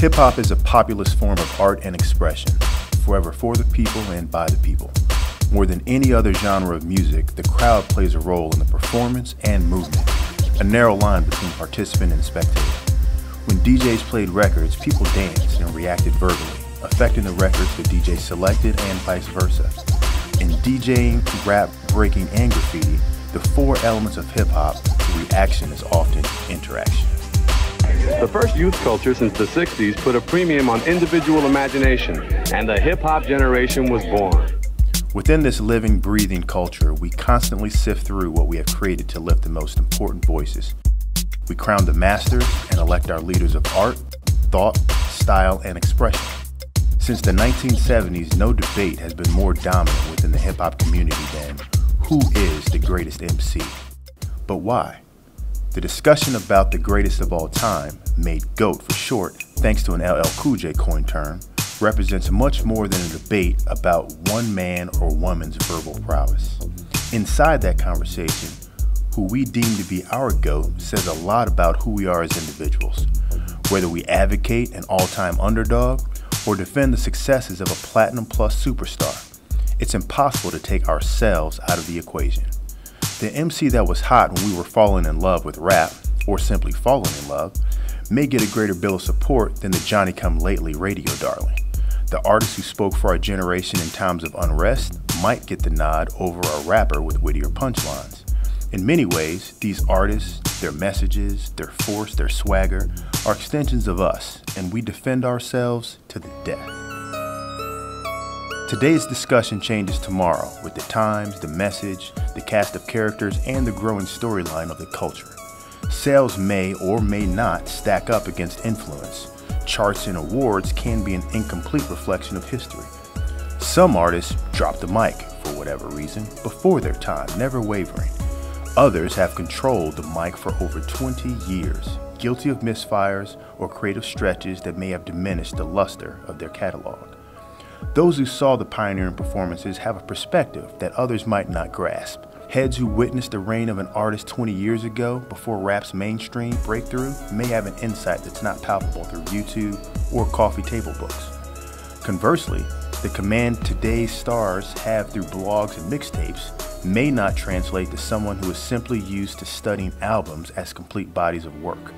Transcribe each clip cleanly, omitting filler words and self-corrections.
Hip-hop is a populist form of art and expression, forever for the people and by the people. More than any other genre of music, the crowd plays a role in the performance and movement, a narrow line between participant and spectator. When DJs played records, people danced and reacted verbally, affecting the records the DJ selected and vice versa. In DJing, rap, breaking, and graffiti, the four elements of hip-hop, reaction is often interaction. The first youth culture since the 60s put a premium on individual imagination, and the hip-hop generation was born. Within this living, breathing culture, we constantly sift through what we have created to lift the most important voices. We crown the masters and elect our leaders of art, thought, style, and expression. Since the 1970s, no debate has been more dominant within the hip-hop community than who is the greatest MC. But why? The discussion about the greatest of all time, made GOAT for short, thanks to an LL Cool J coined term, represents much more than a debate about one man or woman's verbal prowess. Inside that conversation, who we deem to be our GOAT says a lot about who we are as individuals. Whether we advocate an all-time underdog or defend the successes of a Platinum Plus superstar, it's impossible to take ourselves out of the equation. The MC that was hot when we were falling in love with rap, or simply falling in love, may get a greater bill of support than the Johnny-come-lately radio darling. The artist who spoke for our generation in times of unrest might get the nod over a rapper with wittier punchlines. In many ways, these artists, their messages, their force, their swagger, are extensions of us, and we defend ourselves to the death. Today's discussion changes tomorrow with the times, the message, the cast of characters, and the growing storyline of the culture. Sales may or may not stack up against influence. Charts and awards can be an incomplete reflection of history. Some artists drop the mic, for whatever reason, before their time, never wavering. Others have controlled the mic for over 20 years, guilty of misfires or creative stretches that may have diminished the luster of their catalog. Those who saw the pioneering performances have a perspective that others might not grasp. Heads who witnessed the reign of an artist 20 years ago before rap's mainstream breakthrough may have an insight that's not palpable through YouTube or coffee table books. Conversely, the command today's stars have through blogs and mixtapes may not translate to someone who is simply used to studying albums as complete bodies of work.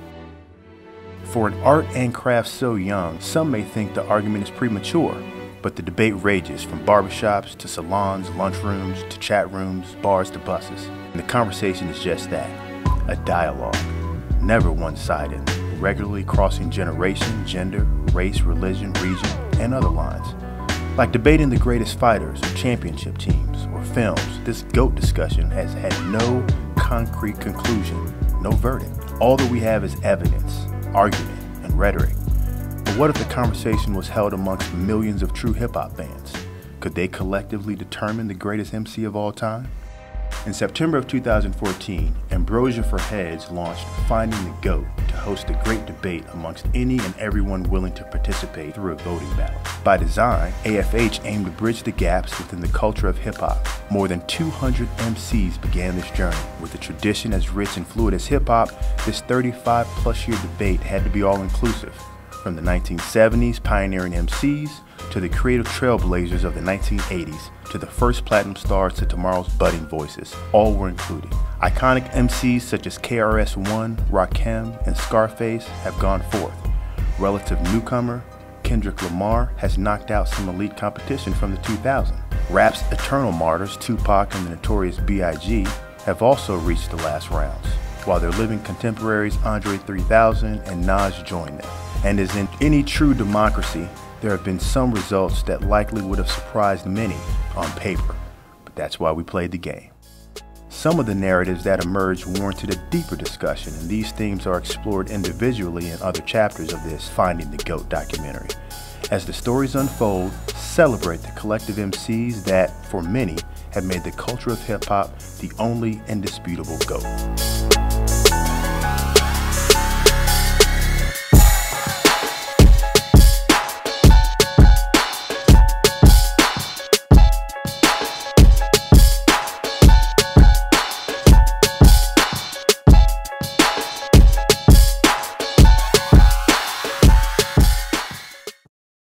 For an art and craft so young, some may think the argument is premature. But the debate rages from barbershops to salons, lunchrooms, to chat rooms, bars to buses. And the conversation is just that, a dialogue, never one-sided, regularly crossing generation, gender, race, religion, region, and other lines. Like debating the greatest fighters or championship teams or films, this GOAT discussion has had no concrete conclusion, no verdict. All that we have is evidence, argument, and rhetoric. But what if the conversation was held amongst millions of true hip-hop fans? Could they collectively determine the greatest MC of all time? In September of 2014, Ambrosia For Heads launched Finding the GOAT to host a great debate amongst any and everyone willing to participate through a voting ballot. By design, AFH aimed to bridge the gaps within the culture of hip-hop. More than 200 MCs began this journey. With a tradition as rich and fluid as hip-hop, this 35-plus year debate had to be all-inclusive. From the 1970s pioneering MCs, to the creative trailblazers of the 1980s, to the first platinum stars to tomorrow's budding voices, all were included. Iconic MCs such as KRS-One, Rakim, and Scarface have gone forth. Relative newcomer Kendrick Lamar has knocked out some elite competition from the 2000s. Rap's eternal martyrs Tupac and the notorious B.I.G. have also reached the last rounds, while their living contemporaries Andre 3000 and Nas join them. And as in any true democracy, there have been some results that likely would have surprised many on paper, but that's why we played the game. Some of the narratives that emerged warranted a deeper discussion, and these themes are explored individually in other chapters of this Finding the GOAT documentary. As the stories unfold, celebrate the collective MCs that, for many, have made the culture of hip-hop the only indisputable GOAT.